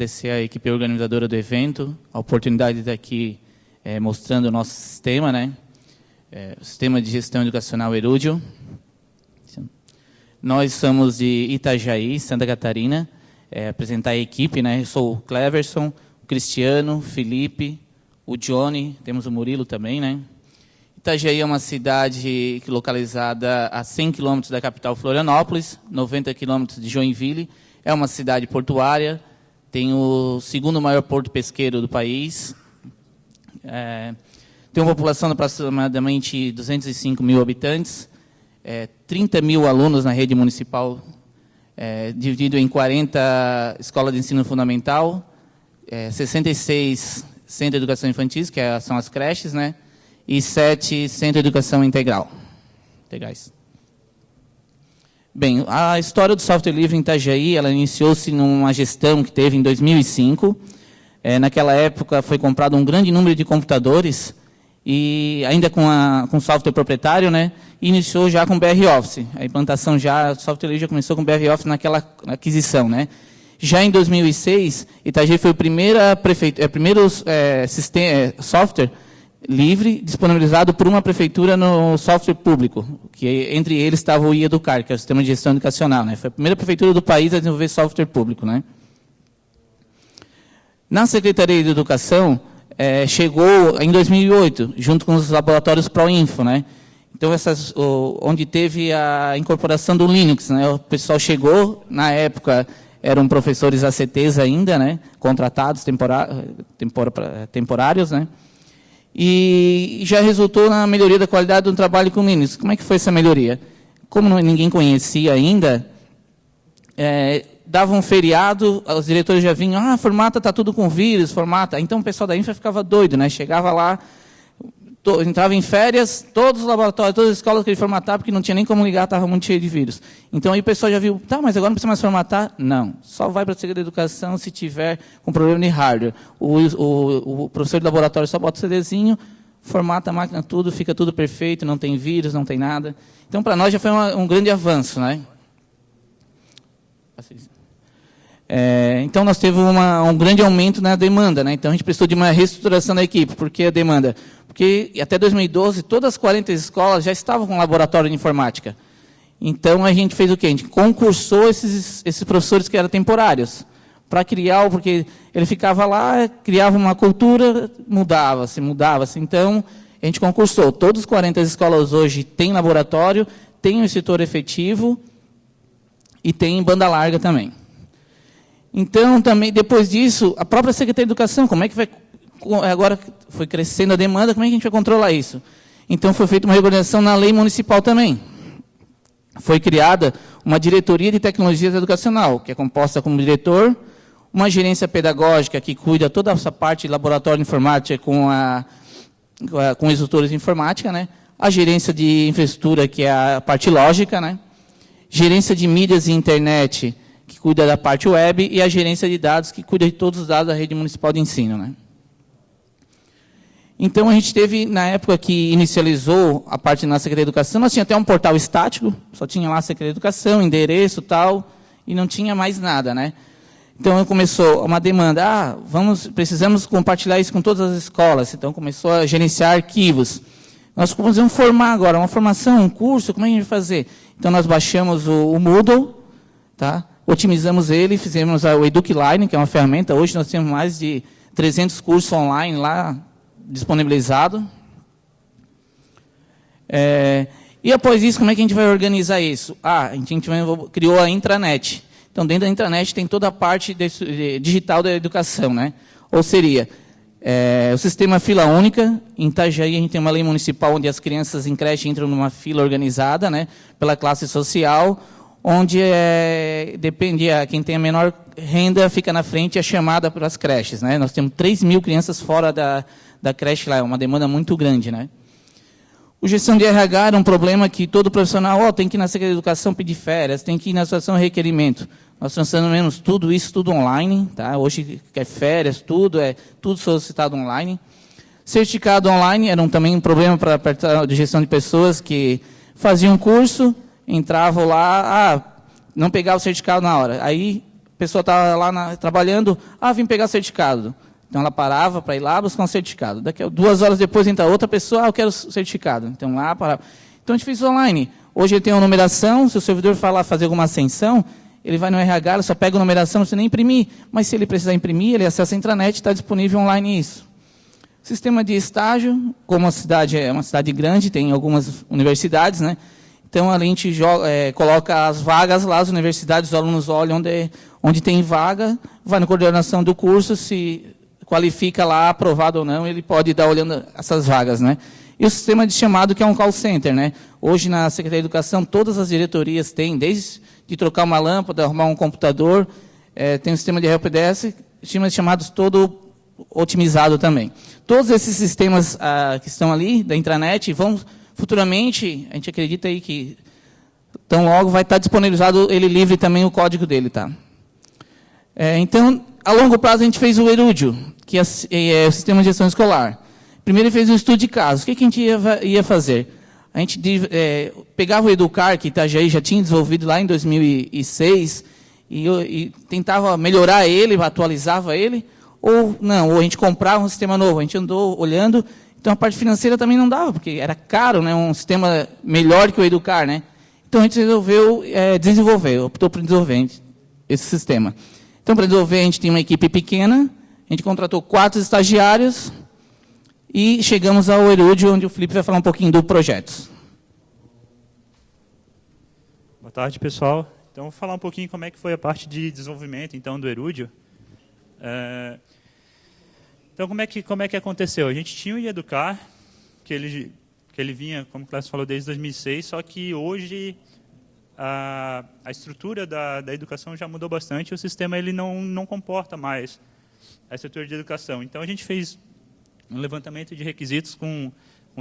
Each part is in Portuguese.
Agradecer à equipe organizadora do evento, a oportunidade de estar aqui mostrando o nosso sistema, né? O Sistema de Gestão Educacional Erudio. Nós somos de Itajaí, Santa Catarina. Apresentar a equipe, né? Eu sou o Cleverson, o Cristiano, o Felipe, o Johnny, temos o Murilo também, né? Itajaí é uma cidade localizada a 100 quilômetros da capital Florianópolis, 90 quilômetros de Joinville. É uma cidade portuária, tem o segundo maior porto pesqueiro do país. Tem uma população de aproximadamente 205 mil habitantes, 30 mil alunos na rede municipal, dividido em 40 escolas de ensino fundamental, 66 centros de educação infantil, que são as creches, né? E 7 centros de educação integrais. Bem, a história do software livre em Itajaí, ela iniciou-se numa gestão que teve em 2005. Naquela época foi comprado um grande número de computadores, e ainda com software proprietário, né? E iniciou já com BR Office. A implantação o software livre já começou com BR Office naquela aquisição, né? Já em 2006, Itajaí foi o primeiro software livre disponibilizado por uma prefeitura no software público, que entre eles estava o IEducar, que é o Sistema de Gestão Educacional, né? Foi a primeira prefeitura do país a desenvolver software público, né? Na Secretaria de Educação, chegou em 2008, junto com os laboratórios ProInfo, né? Então, onde teve a incorporação do Linux, né? O pessoal chegou, na época, eram professores ACTs ainda, né? Contratados, temporários, né? E já resultou na melhoria da qualidade do trabalho com Linux. Como é que foi essa melhoria? Como ninguém conhecia ainda, dava um feriado, os diretores já vinham, formata, está tudo com vírus, formata. Então o pessoal da Infra ficava doido, né? Chegava lá, entrava em férias, todos os laboratórios, todas as escolas que ele formatar, porque não tinha nem como ligar, estava muito cheio de vírus. Então aí o pessoal já viu, mas agora não precisa mais formatar? Não, só vai para a Secretaria de Educação se tiver com problema de hardware. O professor de laboratório só bota o CDzinho, formata a máquina tudo, fica tudo perfeito, não tem vírus, não tem nada. Então para nós já foi um grande avanço, né? Então nós tivemos um grande aumento na demanda, né? Então a gente precisou de uma reestruturação da equipe. Por que a demanda? Porque até 2012, todas as 40 escolas já estavam com laboratório de informática. Então, a gente fez o quê? A gente concursou esses professores que eram temporários, para criar, porque ele ficava lá, criava uma cultura, mudava-se. Então, a gente concursou. Todas as 40 escolas hoje têm laboratório, têm um setor efetivo e tem banda larga também. Então, também, depois disso, a própria Secretaria de Educação, como é que vai... Agora foi crescendo a demanda, como é que a gente vai controlar isso? Então, foi feita uma reorganização na lei municipal também. Foi criada uma diretoria de tecnologias educacional, que é composta como diretor, uma gerência pedagógica que cuida toda essa parte de laboratório de informática com instrutores de informática, né? A gerência de infraestrutura, que é a parte lógica, né? Gerência de mídias e internet, que cuida da parte web, e a gerência de dados, que cuida de todos os dados da rede municipal de ensino, né? Então, a gente teve, na época que inicializou a parte na Secretaria de Educação, nós tínhamos até um portal estático, só tinha lá a Secretaria de Educação, endereço, tal, e não tinha mais nada, né? Então, começou uma demanda, precisamos compartilhar isso com todas as escolas. Então, começou a gerenciar arquivos. Nós vamos formar agora, uma formação, um curso, como é que a gente vai fazer? Então, nós baixamos o Moodle, tá? Otimizamos ele, fizemos o EducLine, que é uma ferramenta. Hoje, nós temos mais de 300 cursos online lá, disponibilizado. E após isso, como é que a gente vai organizar isso? A gente criou a intranet. Então, dentro da intranet tem toda a parte digital da educação, né? Ou seria o sistema fila única. Em Itajaí, a gente tem uma lei municipal onde as crianças em creche entram numa fila organizada, né? Pela classe social, onde quem tem a menor renda fica na frente e é chamada para as creches, né? Nós temos 3 mil crianças fora da creche lá, é uma demanda muito grande, né? O gestão de RH era um problema que todo profissional tem que ir na Secretaria de Educação pedir férias, tem que ir na situação de requerimento. Nós transformamos tudo isso, tudo online, tá? Hoje é férias, tudo solicitado online. Certificado online era também um problema para de gestão de pessoas que faziam um curso, entravam lá, não pegava o certificado na hora. Aí pessoa estava lá trabalhando, vim pegar certificado. Então, ela parava para ir lá buscar um certificado. Daqui a 2 horas depois entra outra pessoa, eu quero certificado. Então, lá parava. Então, a gente fez online. Hoje ele tem uma numeração, se o servidor fazer alguma ascensão, ele vai no RH, ele só pega a numeração, não precisa nem imprimir. Mas se ele precisar imprimir, ele acessa a intranet, está disponível online isso. Sistema de estágio, como a cidade é uma cidade grande, tem algumas universidades, né? Então, a gente coloca as vagas lá, as universidades, os alunos olham onde tem vaga, vai na coordenação do curso, se qualifica lá, aprovado ou não, ele pode dar olhando essas vagas, né? E o sistema de chamado, que é um call center, né? Hoje, na Secretaria de Educação, todas as diretorias têm, desde de trocar uma lâmpada, arrumar um computador, tem um sistema de helpdesk, sistema de chamados todo otimizado também. Todos esses sistemas que estão ali, da intranet, vão futuramente, a gente acredita aí que tão logo vai estar disponibilizado ele livre também o código dele, tá? Então, a longo prazo a gente fez o Erúdio, que é o sistema de gestão escolar. Primeiro ele fez um estudo de casos. O que a gente ia fazer? A gente pegava o Educar, que Itajaí já tinha desenvolvido lá em 2006, e tentava melhorar ele, atualizava ele, ou a gente comprava um sistema novo. A gente andou olhando, então a parte financeira também não dava, porque era caro, né, um sistema melhor que o Educar, né? Então a gente resolveu optou por desenvolver esse sistema. Então, para desenvolver, a gente tem uma equipe pequena, a gente contratou 4 estagiários e chegamos ao Erúdio, onde o Felipe vai falar um pouquinho do projeto. Boa tarde, pessoal. Então, vou falar um pouquinho como é que foi a parte de desenvolvimento então, do Erúdio. Então, como é que aconteceu? A gente tinha o Educar, que ele vinha, como o Cláudio falou, desde 2006, só que hoje a estrutura da educação já mudou bastante, o sistema ele não comporta mais a estrutura de educação. Então, a gente fez um levantamento de requisitos com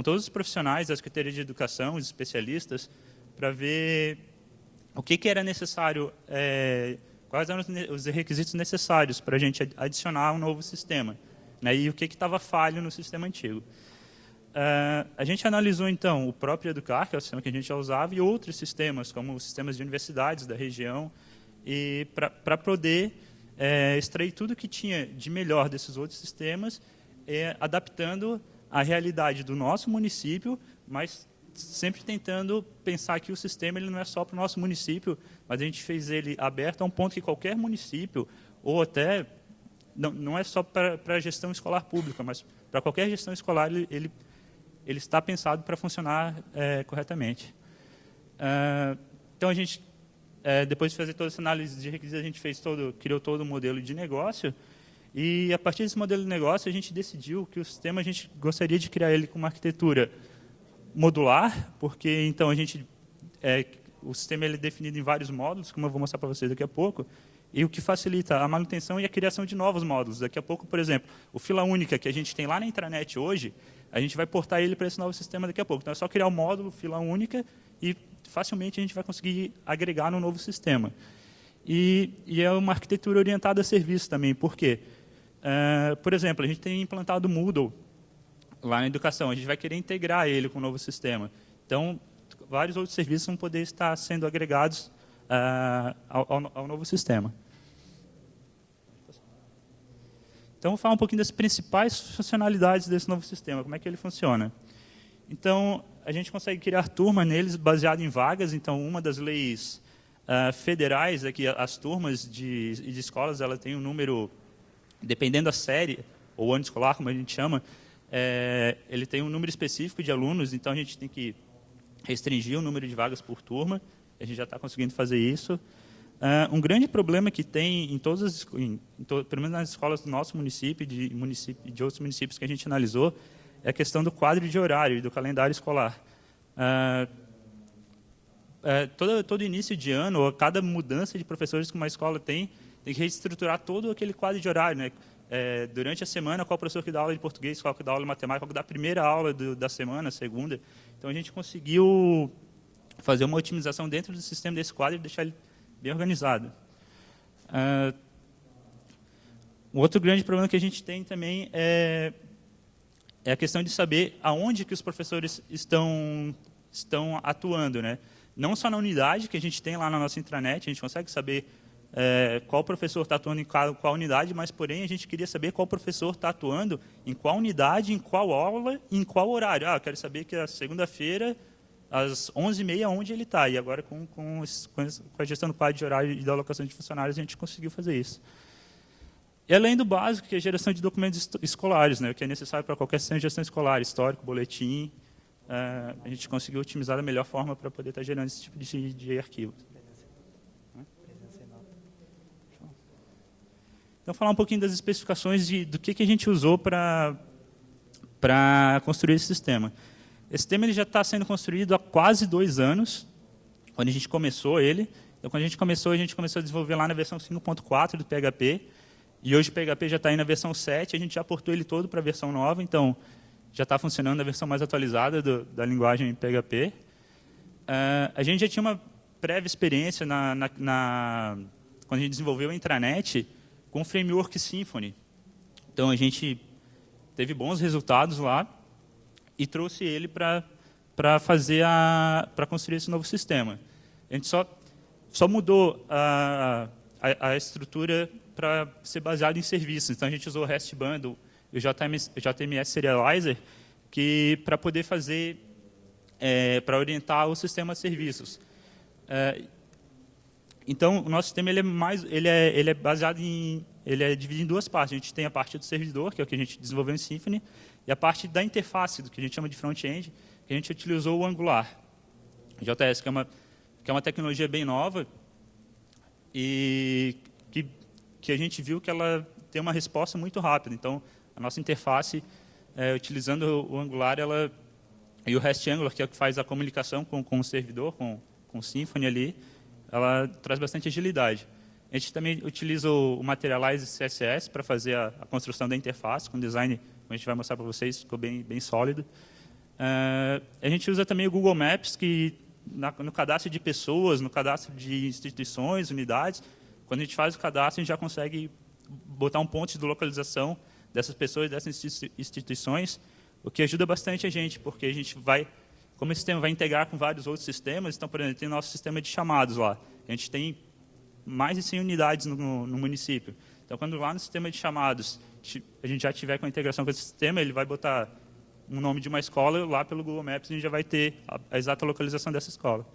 todos os profissionais das secretarias de educação, os especialistas, para ver o que era necessário, quais eram os requisitos necessários para a gente adicionar um novo sistema, né, e o que estava falho no sistema antigo. A gente analisou, então, o próprio Educar, que é o sistema que a gente já usava, e outros sistemas, como os sistemas de universidades da região, e para poder extrair tudo que tinha de melhor desses outros sistemas, adaptando a realidade do nosso município, mas sempre tentando pensar que o sistema ele não é só para o nosso município, mas a gente fez ele aberto a um ponto que qualquer município, ou até, não é só para a gestão escolar pública, mas para qualquer gestão escolar, ele está pensado para funcionar corretamente. Então, a gente, depois de fazer toda essa análise de requisitos, a gente criou todo o modelo de negócio, e, a partir desse modelo de negócio, a gente decidiu que o sistema, a gente gostaria de criar ele com uma arquitetura modular, porque, então, o sistema ele é definido em vários módulos, como eu vou mostrar para vocês daqui a pouco, e o que facilita a manutenção e a criação de novos módulos. Daqui a pouco, por exemplo, o Fila Única, que a gente tem lá na intranet hoje, a gente vai portar ele para esse novo sistema daqui a pouco. Então, é só criar o módulo Fila Única e, facilmente, a gente vai conseguir agregar no novo sistema. E é uma arquitetura orientada a serviço também. Por quê? Por exemplo, a gente tem implantado o Moodle lá na educação. A gente vai querer integrar ele com o novo sistema. Então, vários outros serviços vão poder estar sendo agregados ao novo sistema. Então, vou falar um pouquinho das principais funcionalidades desse novo sistema, como é que ele funciona. Então, a gente consegue criar turma neles baseado em vagas. Então, uma das leis federais é que as turmas de escolas ela tem um número, dependendo da série, ou ano escolar, como a gente chama, ele tem um número específico de alunos, então a gente tem que restringir o número de vagas por turma. A gente já está conseguindo fazer isso. Um grande problema que tem em todas pelo menos nas escolas do nosso município e de outros municípios que a gente analisou, é a questão do quadro de horário e do calendário escolar. Todo início de ano, ou cada mudança de professores que uma escola tem que reestruturar todo aquele quadro de horário, né? Durante a semana, qual professor que dá aula de português, qual que dá aula de matemática, qual que dá a primeira aula da semana, a segunda. Então, a gente conseguiu fazer uma otimização dentro do sistema desse quadro e deixar ele bem organizado. Um outro grande problema que a gente tem também é a questão de saber aonde que os professores estão atuando, né? Não só na unidade que a gente tem lá na nossa intranet, a gente consegue saber qual professor está atuando em qual unidade, mas, porém, a gente queria saber qual professor está atuando em qual unidade, em qual aula, em qual horário. Eu quero saber que a segunda-feira, às 11h30, onde ele está. E agora, com a gestão do quadro de horário e da alocação de funcionários, a gente conseguiu fazer isso. E além do básico, que é a geração de documentos escolares, né, o que é necessário para qualquer sistema de gestão escolar, histórico, boletim, a gente conseguiu otimizar da melhor forma para poder estar gerando esse tipo de arquivo. Então, falar um pouquinho das especificações do que a gente usou para construir esse sistema. Esse sistema ele já está sendo construído há quase 2 anos, quando a gente começou ele. Então, quando a gente começou a desenvolver lá na versão 5.4 do PHP, e hoje o PHP já está aí na versão 7, a gente já portou ele todo para a versão nova, então já está funcionando na versão mais atualizada da linguagem PHP. A gente já tinha uma prévia experiência quando a gente desenvolveu a intranet com o framework Symfony. Então, a gente teve bons resultados lá e trouxe ele para construir esse novo sistema. A gente só mudou a estrutura para ser baseado em serviços. Então, a gente usou o REST Bundle e o JMS Serializer para poder fazer, para orientar o sistema de serviços. Então, o nosso sistema ele é baseado ele é dividido em 2 partes. A gente tem a parte do servidor, que é o que a gente desenvolveu em Symfony, e a parte da interface, do que a gente chama de front-end, que a gente utilizou o Angular, JS, que é uma tecnologia bem nova e que a gente viu que ela tem uma resposta muito rápida. Então, a nossa interface, utilizando o Angular, e o REST Angular, que é o que faz a comunicação com o servidor, com o Symfony ali, ela traz bastante agilidade. A gente também utiliza o Materialize CSS para fazer a construção da interface, com design, como a gente vai mostrar para vocês, ficou bem sólido. A gente usa também o Google Maps, que no cadastro de pessoas, no cadastro de instituições, unidades, quando a gente faz o cadastro, a gente já consegue botar um ponto de localização dessas pessoas, dessas instituições, o que ajuda bastante a gente, porque a gente como esse sistema vai integrar com vários outros sistemas, então, por exemplo, tem o nosso sistema de chamados lá. A gente tem mais de 100 unidades no município. Então, quando lá no sistema de chamados a gente já tiver com a integração com esse sistema, ele vai botar um nome de uma escola, lá pelo Google Maps a gente já vai ter a exata localização dessa escola.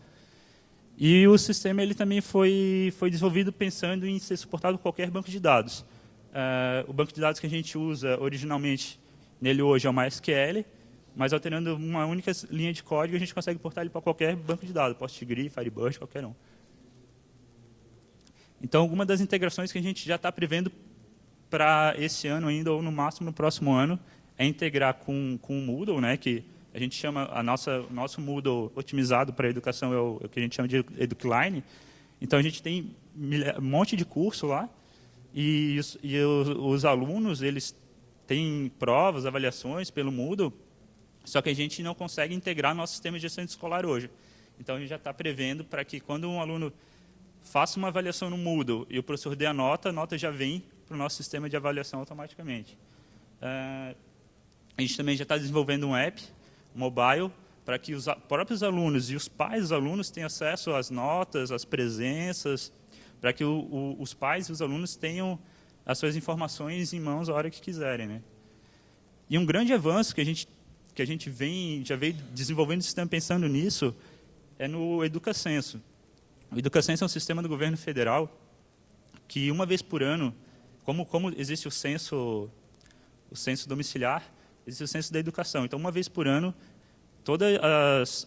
E o sistema ele também foi desenvolvido pensando em ser suportado por qualquer banco de dados. O banco de dados que a gente usa originalmente nele hoje é o MySQL, mas alterando uma única linha de código, a gente consegue portar ele para qualquer banco de dados, PostgreSQL, Firebird, qualquer um. Então, alguma das integrações que a gente já está prevendo para esse ano ainda, ou no máximo no próximo ano, é integrar com o Moodle, né, que a gente chama, o nosso Moodle otimizado para a educação é o que a gente chama de EduCline. Então, a gente tem um monte de curso lá, e os alunos eles têm provas, avaliações pelo Moodle, só que a gente não consegue integrar nosso sistema de gestão escolar hoje. Então, a gente já está prevendo para que, quando um aluno faça uma avaliação no Moodle e o professor dê a nota já vem para o nosso sistema de avaliação automaticamente. A gente também já está desenvolvendo um app mobile para que os próprios alunos e os pais dos alunos tenham acesso às notas, às presenças, para que os pais e os alunos tenham as suas informações em mãos a hora que quiserem, né? E um grande avanço que a gente já veio desenvolvendo o sistema pensando nisso é no EducaCenso. O EducaCenso é um sistema do governo federal que, uma vez por ano, como existe o censo domiciliar, existe o censo da educação. Então, uma vez por ano, toda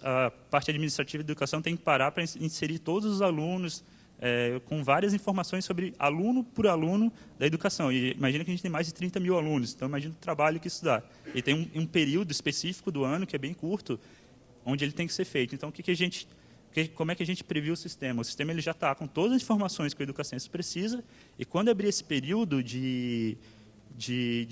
a parte administrativa da educação tem que parar para inserir todos os alunos com várias informações sobre aluno por aluno da educação. E imagina que a gente tem mais de 30 mil alunos, então imagina o trabalho que isso dá. E tem um período específico do ano, que é bem curto, onde ele tem que ser feito. Então, como é que a gente previu o sistema? O sistema ele já está com todas as informações que o EducaCenso precisa, e quando abrir esse período de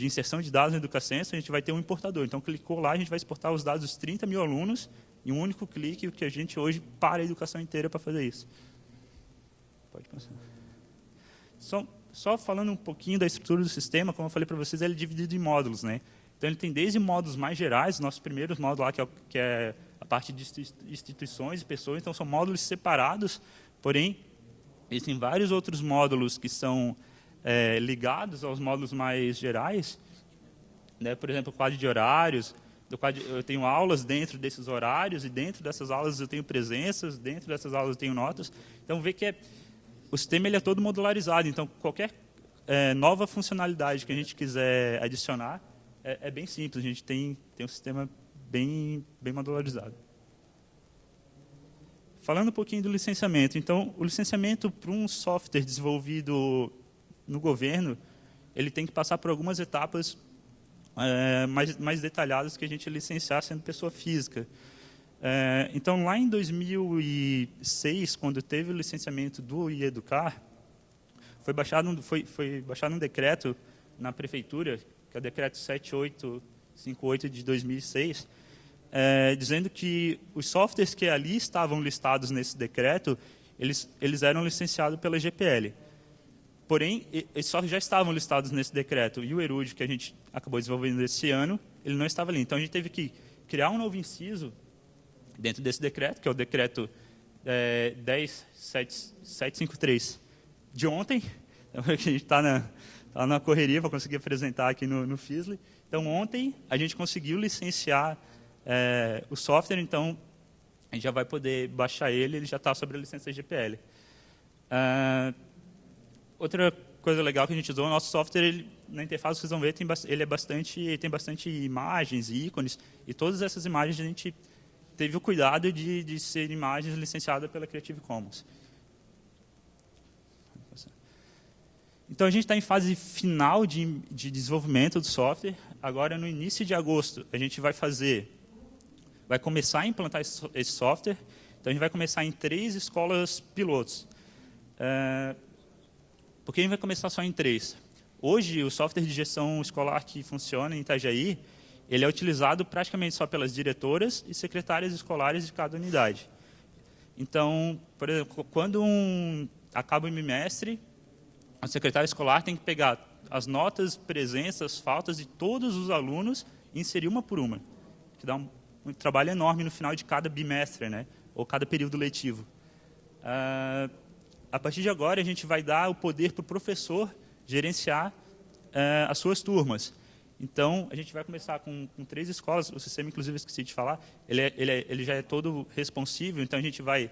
inserção de dados no EducaCenso, a gente vai ter um importador. Então, clicou lá, a gente vai exportar os dados dos 30 mil alunos em um único clique, o que a gente hoje para a educação inteira para fazer isso. Pode passar. Só falando um pouquinho da estrutura do sistema, como eu falei para vocês, ele é dividido em módulos, né? Então, ele tem desde módulos mais gerais, nossos primeiros módulos lá, que é a parte de instituições e pessoas, então são módulos separados, porém, existem vários outros módulos que são ligados aos módulos mais gerais, né? Por exemplo, o quadro de horários. Eu tenho aulas dentro desses horários, e dentro dessas aulas eu tenho presenças, dentro dessas aulas eu tenho notas. Então, vê que o sistema ele é todo modularizado. Então, qualquer nova funcionalidade que a gente quiser adicionar é bem simples. A gente tem um sistema bem modularizado. Falando um pouquinho do licenciamento. Então, o licenciamento para um software desenvolvido no governo, ele tem que passar por algumas etapas mais detalhadas que a gente licenciar sendo pessoa física. Então, lá em 2006, quando teve o licenciamento do iEducar, foi baixado um decreto na prefeitura, que é o decreto 7858 de 2006, dizendo que os softwares que ali estavam listados nesse decreto, eles eram licenciados pela GPL. Porém, eles só já estavam listados nesse decreto. E o Erudio, que a gente acabou desenvolvendo esse ano, ele não estava ali. Então, a gente teve que criar um novo inciso dentro desse decreto, que é o decreto 10753 de ontem. Então, a gente está na correria para conseguir apresentar aqui no FISLE. Então, ontem, a gente conseguiu licenciar o software. Então, a gente já vai poder baixar ele já está sobre a licença GPL. Outra coisa legal que a gente usou, o nosso software, na interface, vocês vão ver, tem bastante imagens e ícones, e todas essas imagens a gente teve o cuidado de ser imagens licenciadas pela Creative Commons. Então, a gente está em fase final de desenvolvimento do software. Agora, no início de agosto, a gente vai começar a implantar esse software. Então, a gente vai começar em 3 escolas pilotos. Por que a gente vai começar só em 3? Hoje, o software de gestão escolar que funciona em Itajaí, ele é utilizado praticamente só pelas diretoras e secretárias escolares de cada unidade. Então, por exemplo, quando acaba o bimestre, a secretária escolar tem que pegar as notas, presenças, faltas de todos os alunos e inserir uma por uma, que dá um trabalho enorme no final de cada bimestre, né? Ou cada período letivo. A partir de agora, a gente vai dar o poder para o professor gerenciar as suas turmas. Então, a gente vai começar com 3 escolas. O sistema, inclusive, eu esqueci de falar, ele já é todo responsível. Então, a gente vai,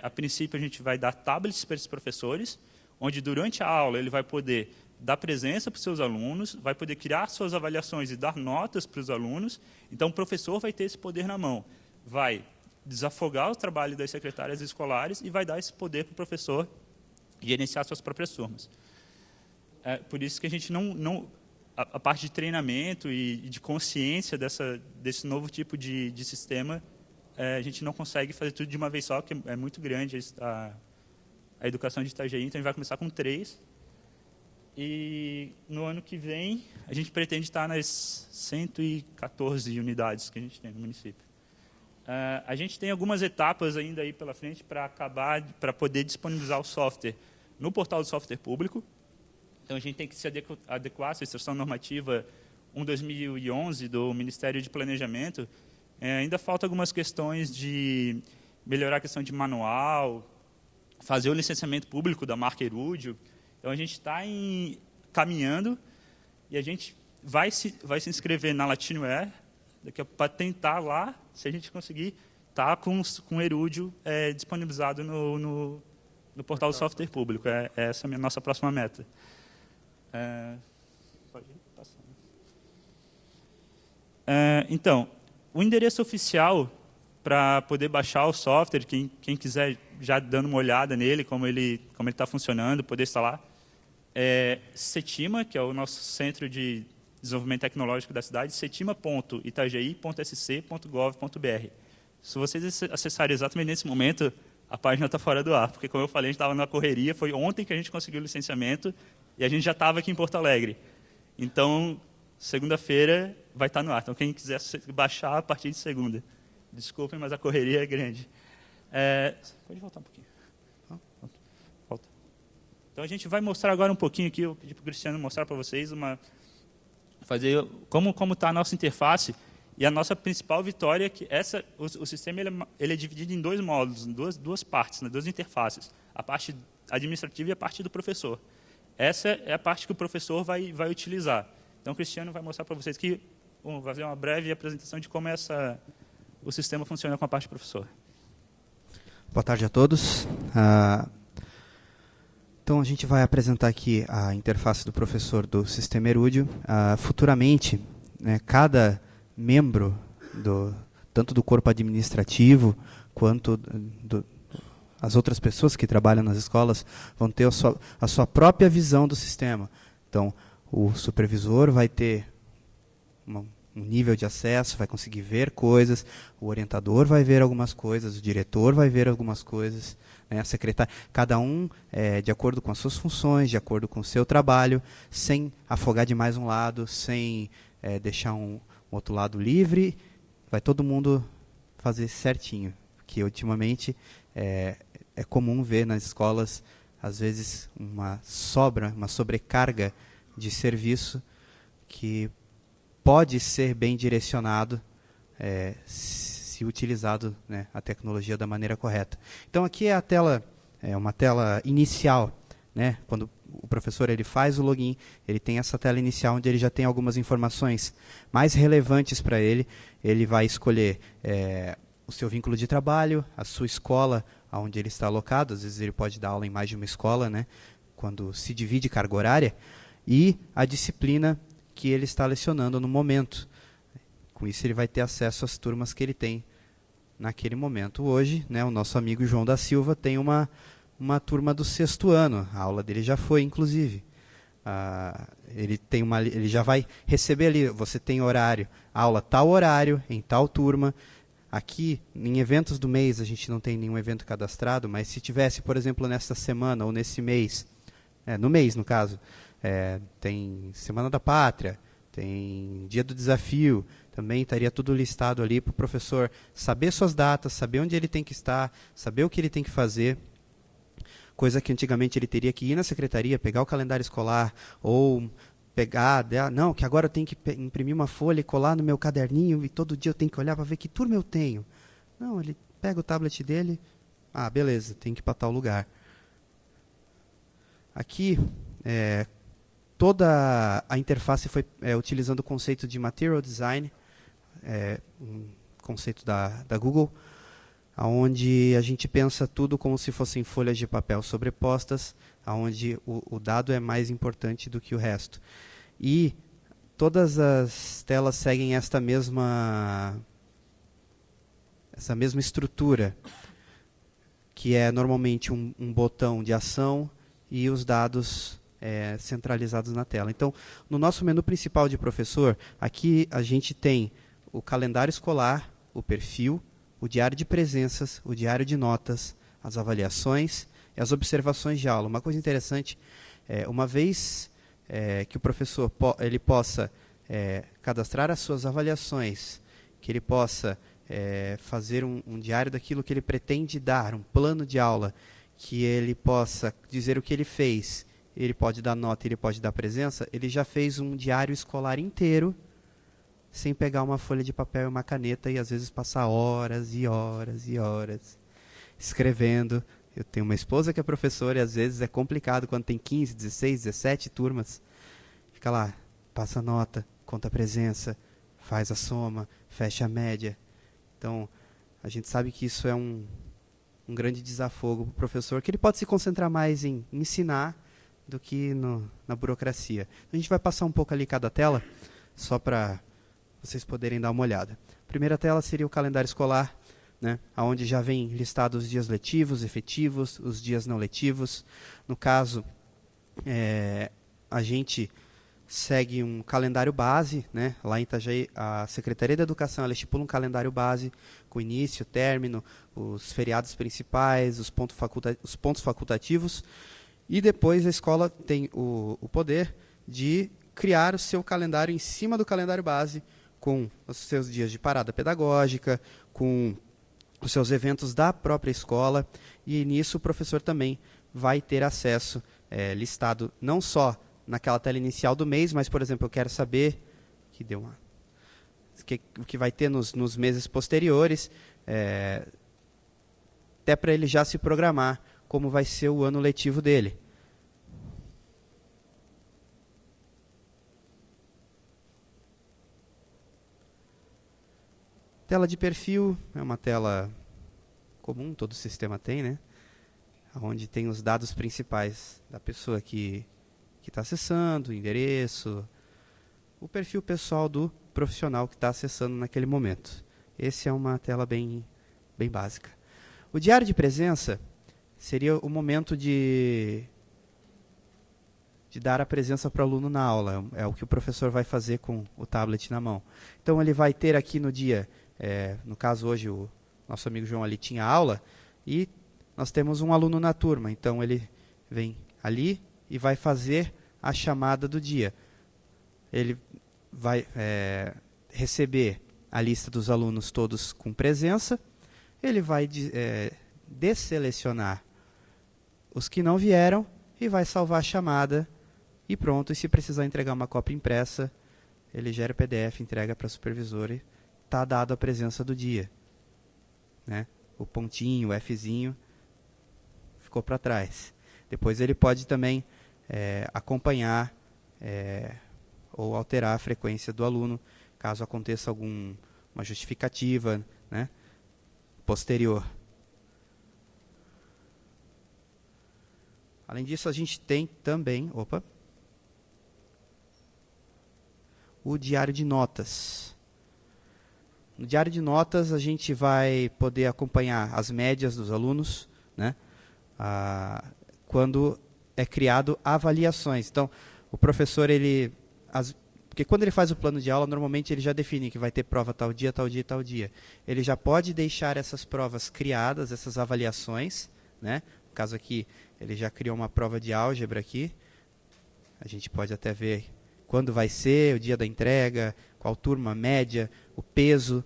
a princípio, a gente vai dar tablets para esses professores, onde, durante a aula, ele vai poder dar presença para os seus alunos, vai poder criar suas avaliações e dar notas para os alunos. Então, o professor vai ter esse poder na mão. Vai desafogar o trabalho das secretárias escolares e vai dar esse poder para o professor gerenciar suas próprias turmas. Por isso que a gente a parte de treinamento e de consciência desse novo tipo de sistema, a gente não consegue fazer tudo de uma vez só, porque é muito grande a educação de Itajaí. Então, a gente vai começar com 3. E no ano que vem, a gente pretende estar nas 114 unidades que a gente tem no município. A gente tem algumas etapas ainda aí pela frente para poder disponibilizar o software no portal do software público. Então, a gente tem que se adequar à instrução normativa 1/2011 do Ministério de Planejamento. Ainda falta algumas questões de melhorar a questão de manual, fazer o licenciamento público da marca Erudio. Então, a gente está caminhando e a gente vai se inscrever na Latinware para tentar lá, se a gente conseguir, estar com o Erudio disponibilizado no portal do software público. Essa é a nossa próxima meta. Pode ir passando. Então, o endereço oficial para poder baixar o software, quem quiser já dando uma olhada nele, como ele está funcionando, poder instalar, CETIMA, que é o nosso Centro de Desenvolvimento Tecnológico da cidade, cetima.itajaí.sc.gov.br. Se vocês acessarem exatamente nesse momento, a página está fora do ar, porque, como eu falei, a gente estava na correria, foi ontem que a gente conseguiu o licenciamento e a gente já estava aqui em Porto Alegre. Então, segunda-feira vai estar no ar. Então, quem quiser baixar a partir de segunda. Desculpem, mas a correria é grande. Pode voltar um pouquinho. Volta. Então, a gente vai mostrar agora um pouquinho aqui, eu pedi para o Cristiano mostrar para vocês, fazer como está a nossa interface. E a nossa principal vitória é que o sistema ele é dividido em 2 módulos, em duas partes, né, 2 interfaces. a parte administrativa e a parte do professor. Essa é a parte que o professor vai utilizar. Então, o Cristiano vai mostrar para vocês que vamos fazer uma breve apresentação de como o sistema funciona com a parte do professor. Boa tarde a todos. Então, a gente vai apresentar aqui a interface do professor do sistema Erudio. Futuramente, né, cada membro, tanto do corpo administrativo, quanto as outras pessoas que trabalham nas escolas, vão ter a sua própria visão do sistema. Então, o supervisor vai ter um nível de acesso, vai conseguir ver coisas, o orientador vai ver algumas coisas, o diretor vai ver algumas coisas, né, a secretária, cada um de acordo com as suas funções, de acordo com o seu trabalho, sem afogar demais um lado, sem deixar um outro lado livre, vai todo mundo fazer certinho, que ultimamente é comum ver nas escolas, às vezes, uma sobrecarga de serviço que pode ser bem direcionado se utilizado, né, a tecnologia da maneira correta. Então, aqui é a tela, uma tela inicial, né, quando o professor ele faz o login, ele tem essa tela inicial onde ele já tem algumas informações mais relevantes para ele. Ele vai escolher o seu vínculo de trabalho, a sua escola, onde ele está alocado. Às vezes ele pode dar aula em mais de uma escola, né, quando se divide carga horária, e a disciplina que ele está lecionando no momento. Com isso ele vai ter acesso às turmas que ele tem naquele momento. Hoje, né, o nosso amigo João da Silva tem uma turma do 6º ano. A aula dele já foi, inclusive. Ele já vai receber ali, você tem horário, aula tal horário, em tal turma. Aqui, em eventos do mês, a gente não tem nenhum evento cadastrado, mas se tivesse, por exemplo, nesta semana ou nesse mês, no mês, no caso, tem Semana da Pátria, tem Dia do Desafio, também estaria tudo listado ali para o professor saber suas datas, saber onde ele tem que estar, saber o que ele tem que fazer, coisa que antigamente ele teria que ir na secretaria, pegar o calendário escolar, ou pegar, não, que agora eu tenho que imprimir uma folha e colar no meu caderninho, e todo dia eu tenho que olhar para ver que turma eu tenho. Não, ele pega o tablet dele, beleza, tem que ir para tal lugar. Aqui, toda a interface foi utilizando o conceito de Material Design, um conceito da Google, onde a gente pensa tudo como se fossem folhas de papel sobrepostas, onde o dado é mais importante do que o resto. E todas as telas seguem essa mesma estrutura, que é normalmente um botão de ação e os dados centralizados na tela. Então, no nosso menu principal de professor, aqui a gente tem o calendário escolar, o perfil, o diário de presenças, o diário de notas, as avaliações e as observações de aula. Uma coisa interessante, uma vez que o professor ele possa cadastrar as suas avaliações, que ele possa fazer um diário daquilo que ele pretende dar, um plano de aula, que ele possa dizer o que ele fez, ele pode dar nota, ele pode dar presença, ele já fez um diário escolar inteiro, sem pegar uma folha de papel e uma caneta e às vezes passar horas e horas e horas escrevendo. Eu tenho uma esposa que é professora e às vezes é complicado quando tem 15, 16, 17 turmas. Fica lá, passa nota, conta a presença, faz a soma, fecha a média. Então, a gente sabe que isso é um grande desafogo para o professor, que ele pode se concentrar mais em ensinar do que na burocracia. A gente vai passar um pouco ali cada tela, só para vocês poderem dar uma olhada. A primeira tela seria o calendário escolar, né, onde já vem listados os dias letivos, efetivos, os dias não letivos. No caso, a gente segue um calendário base, né, lá em Itajaí, a Secretaria da Educação ela estipula um calendário base com início, término, os feriados principais, os pontos facultativos, e depois a escola tem o poder de criar o seu calendário em cima do calendário base, com os seus dias de parada pedagógica, com os seus eventos da própria escola, e nisso o professor também vai ter acesso listado não só naquela tela inicial do mês, mas, por exemplo, eu quero saber o que vai ter nos meses posteriores, até para ele já se programar como vai ser o ano letivo dele. Tela de perfil é uma tela comum, todo sistema tem, né? Onde tem os dados principais da pessoa que está acessando, o endereço, o perfil pessoal do profissional que está acessando naquele momento. Essa é uma tela bem básica. O diário de presença seria o momento de dar a presença para o aluno na aula. É o que o professor vai fazer com o tablet na mão. Então, ele vai ter aqui no dia, no caso hoje o nosso amigo João ali tinha aula, e nós temos um aluno na turma. Então, ele vem ali e vai fazer a chamada do dia. Ele vai receber a lista dos alunos todos com presença, ele vai desselecionar os que não vieram e vai salvar a chamada e pronto. E se precisar entregar uma cópia impressa, ele gera o PDF, entrega para o supervisor e está dado a presença do dia. Né? O pontinho, o Fzinho, ficou para trás. Depois ele pode também acompanhar ou alterar a frequência do aluno, caso aconteça alguma justificativa, né, posterior. Além disso, a gente tem também o diário de notas. No diário de notas, a gente vai poder acompanhar as médias dos alunos, né, quando é criado avaliações. Então, o professor, porque quando ele faz o plano de aula, normalmente ele já define que vai ter prova tal dia, tal dia, tal dia. Ele já pode deixar essas provas criadas, essas avaliações, né? No caso aqui, ele já criou uma prova de álgebra aqui. A gente pode até ver quando vai ser, o dia da entrega, qual turma, média, o peso,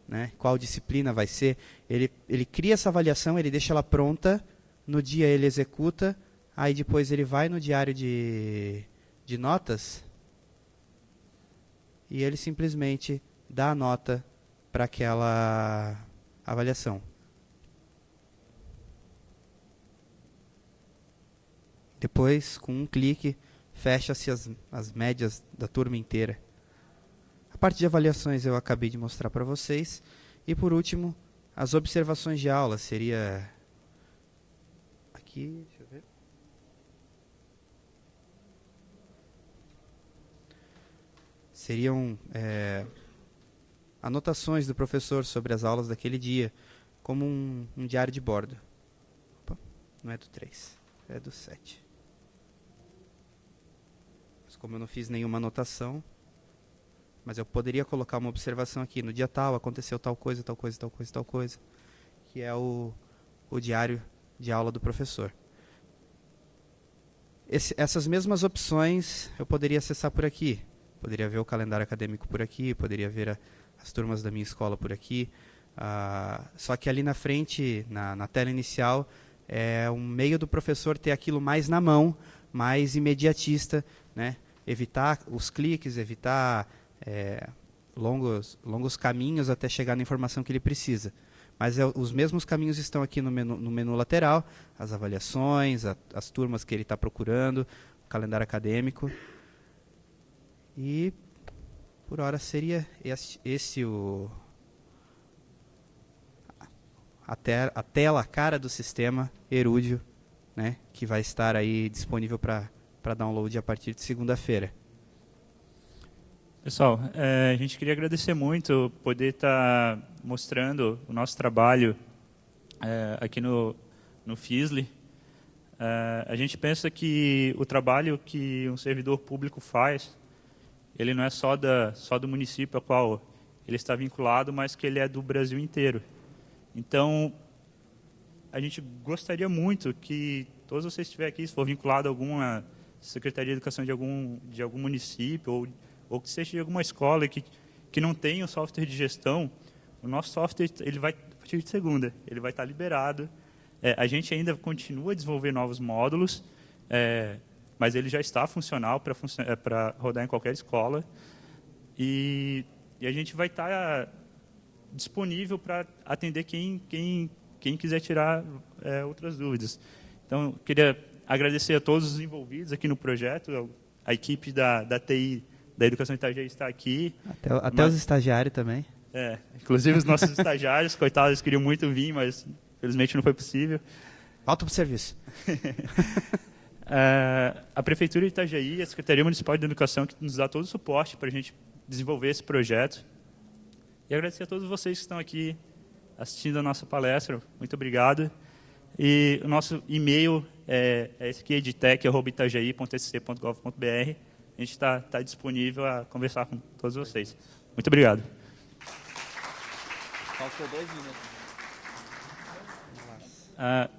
né? Qual disciplina vai ser. Ele cria essa avaliação, ele deixa ela pronta, no dia ele executa, aí depois ele vai no diário de notas e ele simplesmente dá a nota para aquela avaliação. Depois, com um clique, fecha-se as médias da turma inteira. A parte de avaliações eu acabei de mostrar para vocês. E, por último, as observações de aula. Seria aqui, deixa eu ver. Seriam anotações do professor sobre as aulas daquele dia, como um diário de bordo. Opa, não é do 3, é do 7. Mas como eu não fiz nenhuma anotação, mas eu poderia colocar uma observação aqui. No dia tal, aconteceu tal coisa, tal coisa, tal coisa, tal coisa, que é o diário de aula do professor. Essas mesmas opções eu poderia acessar por aqui. Poderia ver o calendário acadêmico por aqui, poderia ver as turmas da minha escola por aqui. Só que ali na frente, na tela inicial, é um meio do professor ter aquilo mais na mão, mais imediatista, né? Evitar os cliques, evitar longos caminhos até chegar na informação que ele precisa. Mas os mesmos caminhos estão aqui no menu lateral, as avaliações, as turmas que ele está procurando, o calendário acadêmico. E, por hora, seria a tela, a cara do sistema Erúdio, né, que vai estar aí disponível para download a partir de segunda-feira. Pessoal, a gente queria agradecer muito poder estar mostrando o nosso trabalho aqui no FISLE. A gente pensa que o trabalho que um servidor público faz, ele não é só do município ao qual ele está vinculado, mas que ele é do Brasil inteiro. Então, a gente gostaria muito que todos vocês que estiverem aqui, se for vinculado a alguma Secretaria de Educação de algum município, ou que seja de alguma escola que não tenha o software de gestão, o nosso software, ele vai, a partir de segunda, ele vai estar liberado. A gente ainda continua a desenvolver novos módulos, mas ele já está funcional para rodar em qualquer escola. E a gente vai estar disponível para atender quem quem quiser tirar outras dúvidas. Então, queria agradecer a todos os envolvidos aqui no projeto, a equipe da TI, da Educação Itajaí está aqui. Até os estagiários também. Inclusive os nossos estagiários, coitados, eles queriam muito vir, mas infelizmente não foi possível. Volta para o serviço. A Prefeitura de Itajaí, a Secretaria Municipal de Educação, que nos dá todo o suporte para a gente desenvolver esse projeto. E agradecer a todos vocês que estão aqui assistindo a nossa palestra. Muito obrigado. E o nosso e-mail é esse aqui, edtech@itajaí.sc.gov.br. A gente está disponível a conversar com todos vocês. Muito obrigado. Faltou 2 minutos.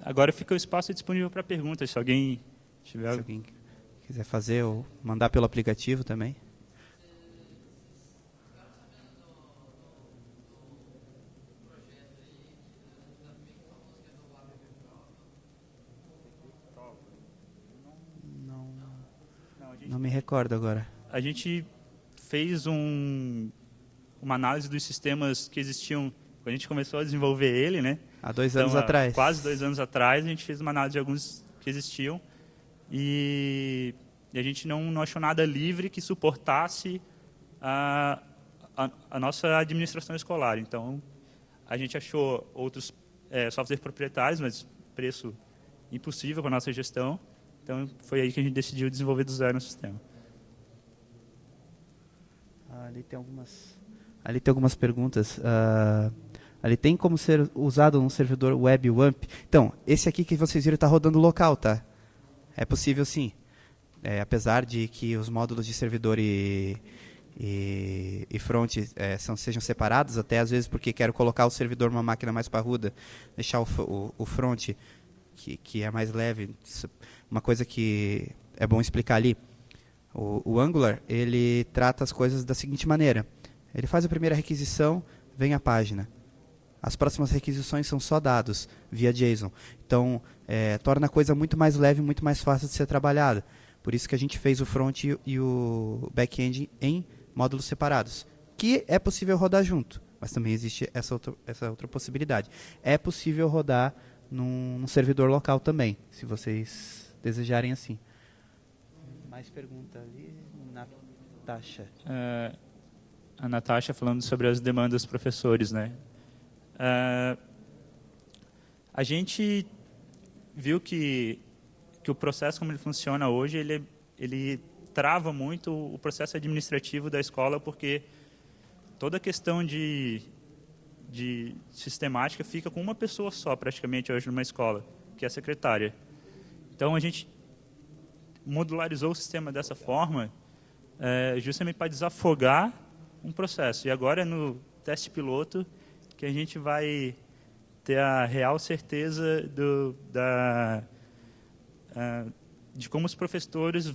Agora fica o espaço disponível para perguntas, se alguém tiver... Se alguém quiser fazer ou mandar pelo aplicativo também. Não me recordo agora. A gente fez uma análise dos sistemas que existiam quando a gente começou a desenvolver ele, né? Há 2 anos atrás. Quase 2 anos atrás, a gente fez uma análise de alguns que existiam e a gente não achou nada livre que suportasse a nossa administração escolar. Então, a gente achou outros softwares proprietários, mas preço impossível para a nossa gestão. Então, foi aí que a gente decidiu desenvolver do zero um sistema. Ali tem algumas perguntas. Ali tem como ser usado um servidor web WAMP. Então, esse aqui que vocês viram está rodando local, tá? É possível sim. Apesar de que os módulos de servidor e front sejam separados, até às vezes porque quero colocar o servidor numa máquina mais parruda, deixar o front, que é mais leve. Uma coisa que é bom explicar ali. O Angular, ele trata as coisas da seguinte maneira. Ele faz a primeira requisição, vem a página. As próximas requisições são só dados, via JSON. Então, torna a coisa muito mais leve, muito mais fácil de ser trabalhada. Por isso que a gente fez o front e o back-end em módulos separados. Que é possível rodar junto, mas também existe essa outra possibilidade. É possível rodar num servidor local também, se vocês desejarem assim. Mais pergunta ali, Natasha. A Natasha falando sobre as demandas dos professores, né? A gente viu que o processo como ele funciona hoje, ele trava muito o processo administrativo da escola, porque toda a questão de sistemática fica com uma pessoa só, praticamente, hoje numa escola, que é a secretária. Então, a gente modularizou o sistema dessa forma, justamente para desafogar um processo. E agora, no teste piloto, que a gente vai ter a real certeza de como os professores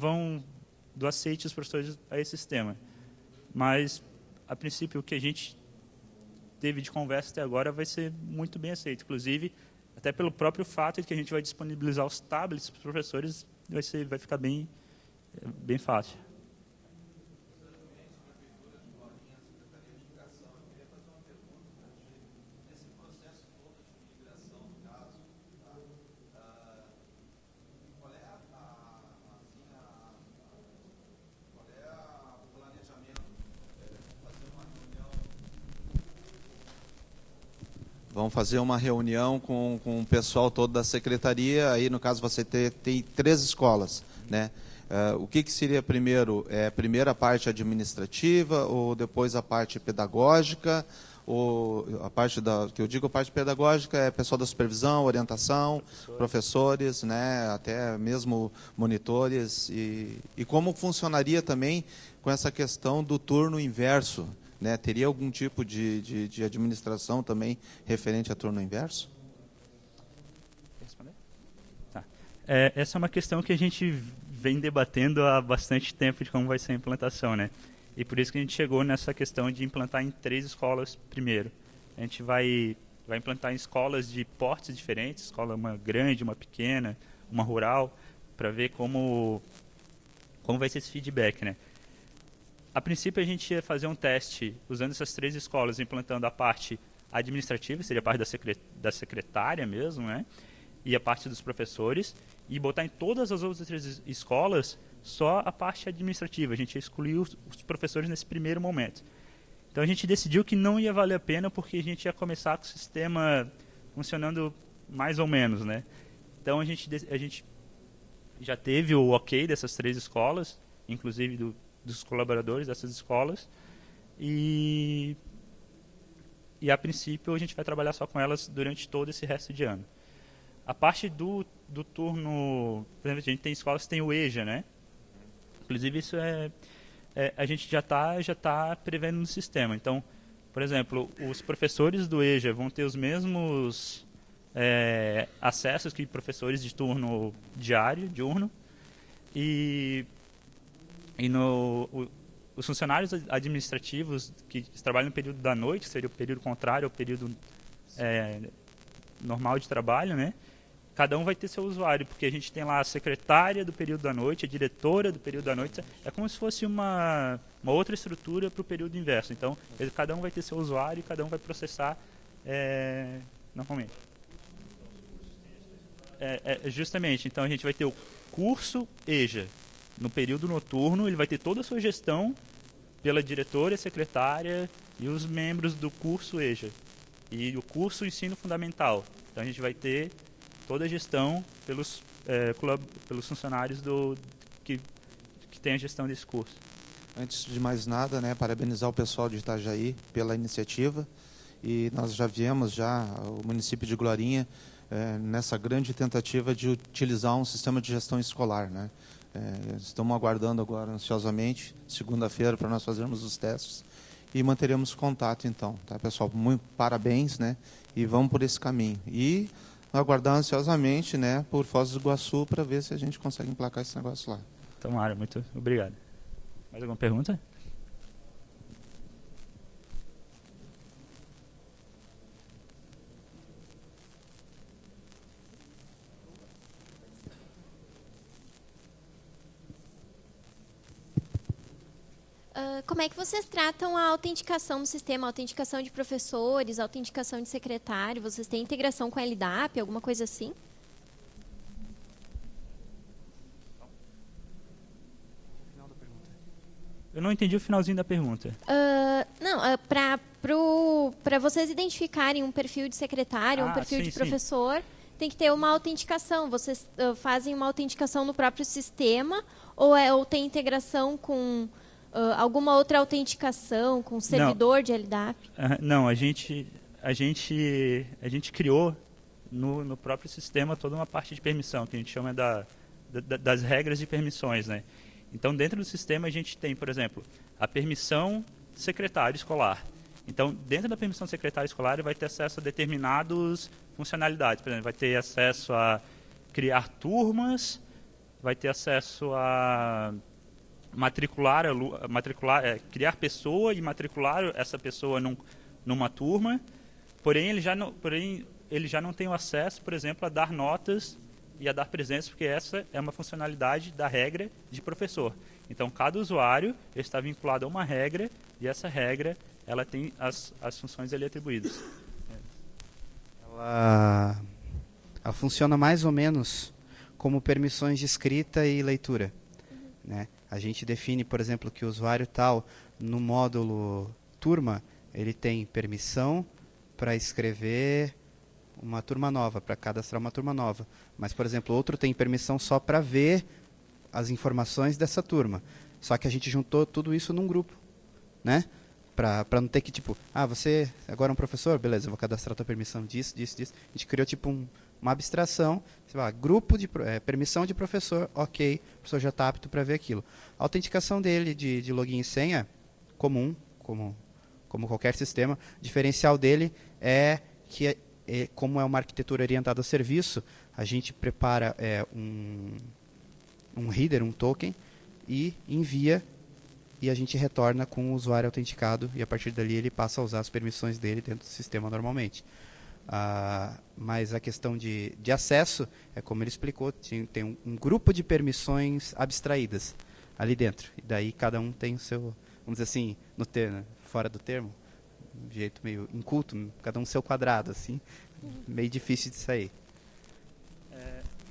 do aceite dos professores a esse sistema. Mas, a princípio, o que a gente teve de conversa até agora vai ser muito bem aceito. Inclusive, até pelo próprio fato de que a gente vai disponibilizar os tablets para os professores, vai ficar bem fácil. Vamos fazer uma reunião com o pessoal todo da secretaria. Aí, no caso, você tem 3 escolas, né? O que seria primeiro? Primeiro a parte administrativa ou depois a parte pedagógica? Ou a parte que eu digo, a parte pedagógica é pessoal da supervisão, orientação, professores, né? Até mesmo monitores. E como funcionaria também com essa questão do turno inverso? Né? Teria algum tipo de administração também referente a turno inverso? Tá. Essa é uma questão que a gente vem debatendo há bastante tempo de como vai ser a implantação, né? E por isso que a gente chegou nessa questão de implantar em 3 escolas primeiro. A gente vai implantar em escolas de portes diferentes, escola uma grande, uma pequena, uma rural, para ver como vai ser esse feedback, né? A princípio, a gente ia fazer um teste usando essas 3 escolas, implantando a parte administrativa, seria a parte da secretária mesmo, né? E a parte dos professores, e botar em todas as outras escolas só a parte administrativa. A gente excluiu os professores nesse primeiro momento. Então a gente decidiu que não ia valer a pena, porque a gente ia começar com o sistema funcionando mais ou menos, né? Então a gente já teve o ok dessas 3 escolas, inclusive dos colaboradores dessas escolas, e a princípio a gente vai trabalhar só com elas durante todo esse resto de ano. A parte do turno, por exemplo, a gente tem escolas que tem o EJA, né? Inclusive isso a gente já tá prevendo no sistema. Então, por exemplo, os professores do EJA vão ter os mesmos acessos que professores de turno diurno, e os funcionários administrativos que trabalham no período da noite, que seria o período contrário ao período normal de trabalho, né? Cada um vai ter seu usuário, porque a gente tem lá a secretária do período da noite, a diretora do período da noite. É como se fosse uma outra estrutura para o período inverso. Então, cada um vai ter seu usuário e cada um vai processar normalmente. Justamente, então a gente vai ter o curso EJA. No período noturno, ele vai ter toda a sua gestão pela diretora, secretária e os membros do curso EJA. E o curso Ensino Fundamental. Então a gente vai ter toda a gestão pelos funcionários que tem a gestão desse curso. Antes de mais nada, né, parabenizar o pessoal de Itajaí pela iniciativa. E nós já viemos o município de Glorinha nessa grande tentativa de utilizar um sistema de gestão escolar, né? Estamos aguardando agora ansiosamente, segunda-feira, para nós fazermos os testes e manteremos contato, então, tá, pessoal? Muito parabéns, né? E vamos por esse caminho. E aguardar ansiosamente, né, por Foz do Iguaçu, para ver se a gente consegue emplacar esse negócio lá. Tomara, muito obrigado. Mais alguma pergunta? Como é que vocês tratam a autenticação no sistema, a autenticação de professores, a autenticação de secretário? Vocês têm integração com a LDAP, alguma coisa assim? Eu não entendi o finalzinho da pergunta. Para vocês identificarem um perfil de secretário, um perfil de professor, tem que ter uma autenticação. Vocês fazem uma autenticação no próprio sistema ou tem integração com alguma outra autenticação, com servidor de LDAP? Não, a gente criou no próprio sistema toda uma parte de permissão, que a gente chama das regras de permissões, né? Então, dentro do sistema, a gente tem, por exemplo, a permissão secretário escolar. Então, dentro da permissão secretário escolar, ele vai ter acesso a determinadas funcionalidades. Por exemplo, vai ter acesso a criar turmas, vai ter acesso a criar pessoa e matricular essa pessoa numa turma. Porém, ele já não tem o acesso, por exemplo, a dar notas e a dar presença, porque essa é uma funcionalidade da regra de professor. Então, cada usuário está vinculado a uma regra, e essa regra ela tem as funções ali atribuídas. Ela funciona mais ou menos como permissões de escrita e leitura, né? A gente define, por exemplo, que o usuário tal, no módulo turma, ele tem permissão para escrever uma turma nova, para cadastrar uma turma nova. Mas, por exemplo, outro tem permissão só para ver as informações dessa turma. Só que a gente juntou tudo isso num grupo, né? Para não ter que, tipo, você agora é um professor? Beleza, eu vou cadastrar a tua permissão disso. A gente criou, tipo, uma abstração, grupo de permissão de professor, ok, o professor já está apto para ver aquilo. A autenticação dele de login e senha, comum, como qualquer sistema, o diferencial dele é que, como é uma arquitetura orientada a serviço, a gente prepara um header, um token, e envia, e a gente retorna com o usuário autenticado, e a partir dali ele passa a usar as permissões dele dentro do sistema normalmente. Mas a questão de acesso, é como ele explicou, tem um grupo de permissões abstraídas ali dentro. E daí cada um tem o seu, vamos dizer assim, fora do termo, de jeito meio inculto, cada um seu quadrado, assim, meio difícil de sair.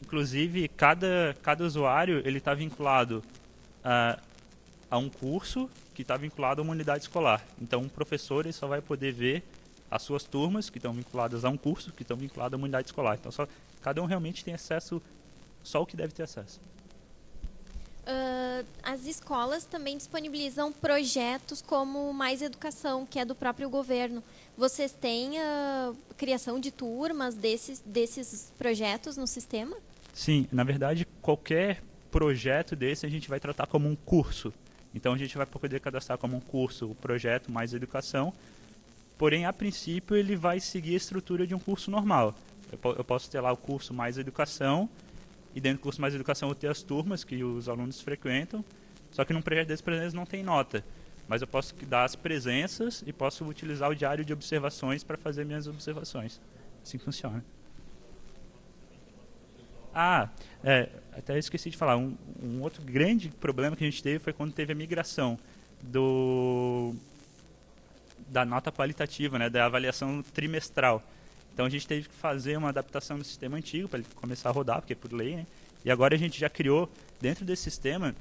Inclusive, cada usuário ele está vinculado a um curso que está vinculado a uma unidade escolar. Então, um professor ele só vai poder ver as suas turmas que estão vinculadas a um curso, que estão vinculadas a uma unidade escolar. Então, cada um realmente tem acesso só o que deve ter acesso. As escolas também disponibilizam projetos como Mais Educação, que é do próprio governo. Vocês têm criação de turmas desses projetos no sistema? Sim, na verdade, qualquer projeto desse a gente vai tratar como um curso. Então, a gente vai poder cadastrar como um curso o projeto Mais Educação, porém, a princípio, ele vai seguir a estrutura de um curso normal. Eu posso ter lá o curso Mais Educação, e dentro do curso Mais Educação eu tenho as turmas que os alunos frequentam, só que num projeto desse, por exemplo, não tem nota. Mas eu posso dar as presenças e posso utilizar o diário de observações para fazer minhas observações. Assim funciona. Até esqueci de falar, um outro grande problema que a gente teve foi quando teve a migração da nota qualitativa, né, da avaliação trimestral. Então a gente teve que fazer uma adaptação no sistema antigo para ele começar a rodar, porque é por lei, né? E agora a gente já criou, dentro desse sistema,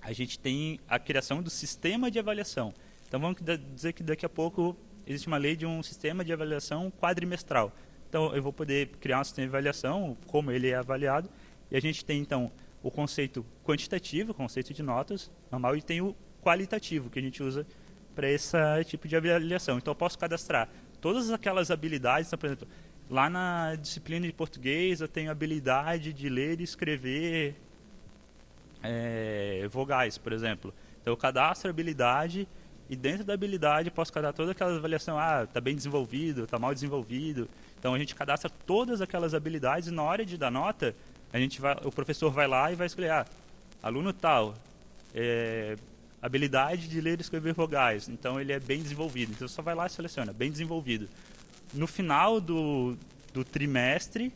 a gente tem a criação do sistema de avaliação. Então vamos dizer que daqui a pouco existe uma lei de um sistema de avaliação quadrimestral. Então eu vou poder criar um sistema de avaliação, como ele é avaliado, e a gente tem então o conceito quantitativo, o conceito de notas normal, e tem o qualitativo, que a gente usa para esse tipo de avaliação. Então eu posso cadastrar todas aquelas habilidades, então, por exemplo, lá na disciplina de português eu tenho habilidade de ler e escrever vogais, por exemplo. Então eu cadastro a habilidade e dentro da habilidade posso cadastrar toda aquela avaliação, está bem desenvolvido, está mal desenvolvido. Então a gente cadastra todas aquelas habilidades e na hora de dar nota, o professor vai lá e vai escolher, aluno tal, habilidade de ler e escrever vogais, então ele é bem desenvolvido. Então só vai lá e seleciona, bem desenvolvido. No final do trimestre,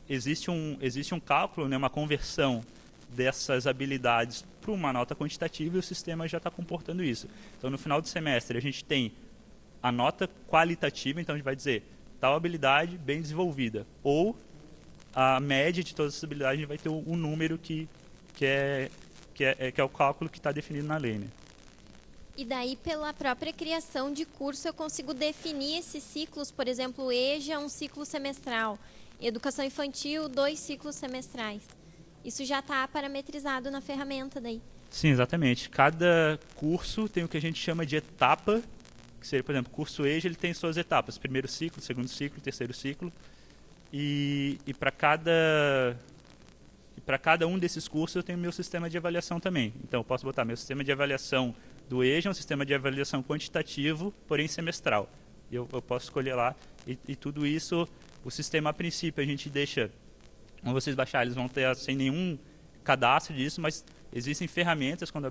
existe um cálculo, né, uma conversão dessas habilidades para uma nota quantitativa e o sistema já está comportando isso. Então no final do semestre a gente tem a nota qualitativa, então a gente vai dizer tal habilidade bem desenvolvida, ou a média de todas as habilidades a gente vai ter um número que é o cálculo que está definido na lei, né? E daí, pela própria criação de curso, eu consigo definir esses ciclos. Por exemplo, o EJA é um ciclo semestral. Educação infantil, 2 ciclos semestrais. Isso já está parametrizado na ferramenta daí. Sim, exatamente. Cada curso tem o que a gente chama de etapa, que seria, por exemplo, o curso EJA ele tem suas etapas. Primeiro ciclo, segundo ciclo, terceiro ciclo. E para cada um desses cursos eu tenho meu sistema de avaliação também. Então eu posso botar meu sistema de avaliação do EJA, um sistema de avaliação quantitativo, porém semestral. Eu posso escolher lá e tudo isso, o sistema a princípio a gente deixa, quando vocês baixarem, eles vão ter sem nenhum cadastro disso, mas existem ferramentas, quando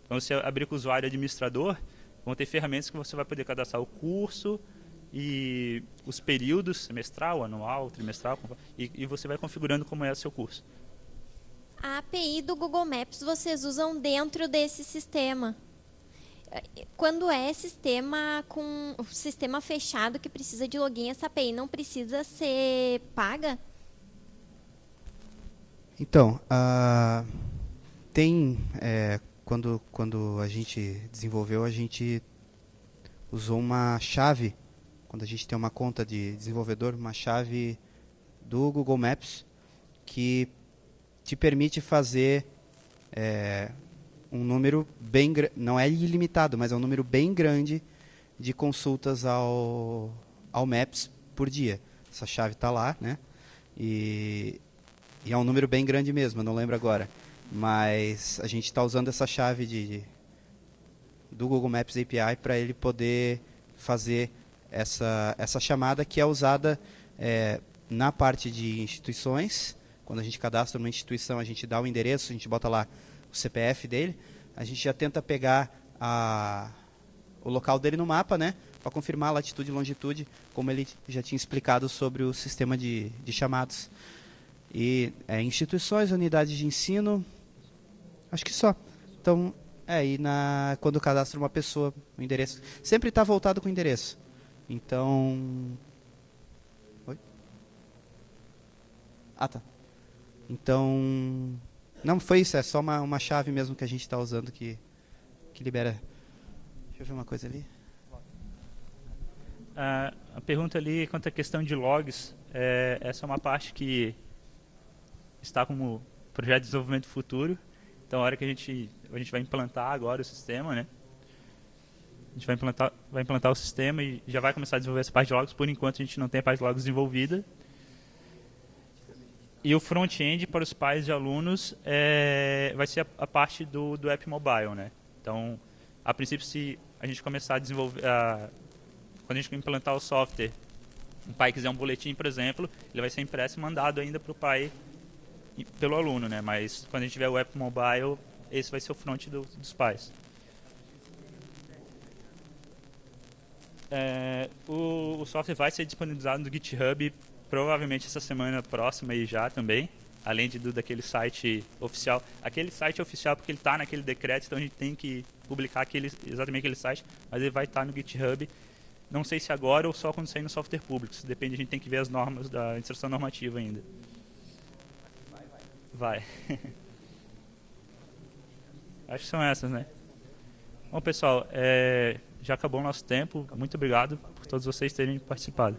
você abrir com o usuário administrador, vão ter ferramentas que você vai poder cadastrar o curso e os períodos, semestral, anual, trimestral, e você vai configurando como é o seu curso. A API do Google Maps vocês usam dentro desse sistema. Quando é sistema com sistema fechado que precisa de login, essa API não precisa ser paga? Então, quando a gente desenvolveu, a gente usou uma chave, quando a gente tem uma conta de desenvolvedor, uma chave do Google Maps que te permite fazer um número bem grande, não é ilimitado, mas é um número bem grande de consultas ao Maps por dia. Essa chave está lá, né? E é um número bem grande mesmo, eu não lembro agora. Mas a gente está usando essa chave do Google Maps API para ele poder fazer essa chamada que é usada na parte de instituições. Quando a gente cadastra uma instituição, a gente dá o endereço, a gente bota lá o CPF dele, a gente já tenta pegar o local dele no mapa, né, para confirmar a latitude e longitude, como ele já tinha explicado sobre o sistema de chamados. E instituições, unidades de ensino, acho que só. Então, E quando cadastra uma pessoa, o endereço sempre está voltado com o endereço. Então... Oi? Ah, tá. Então... Não foi isso, é só uma chave mesmo que a gente está usando que libera... Deixa eu ver uma coisa ali. A pergunta ali quanto à questão de logs, essa é uma parte que está como projeto de desenvolvimento futuro. Então, a hora que a gente vai implantar agora o sistema, né? A gente vai implantar o sistema e já vai começar a desenvolver essa parte de logs. Por enquanto, a gente não tem a parte de logs desenvolvida. E o front-end para os pais de alunos vai ser a parte do app mobile, né? Então, a princípio, se a gente começar a desenvolver... quando a gente implantar o software, um pai quiser um boletim, por exemplo, ele vai ser impresso e mandado ainda para o pai pelo aluno, né? Mas quando a gente tiver o app mobile, esse vai ser o front dos pais. O software vai ser disponibilizado no GitHub provavelmente essa semana próxima aí já também, além daquele site oficial. Aquele site é oficial porque ele está naquele decreto, então a gente tem que publicar exatamente aquele site, mas ele vai estar no GitHub. Não sei se agora ou só quando sair no software público. Isso depende, a gente tem que ver as normas da instrução normativa ainda. Vai. Acho que são essas, né? Bom, pessoal, já acabou o nosso tempo. Muito obrigado por todos vocês terem participado.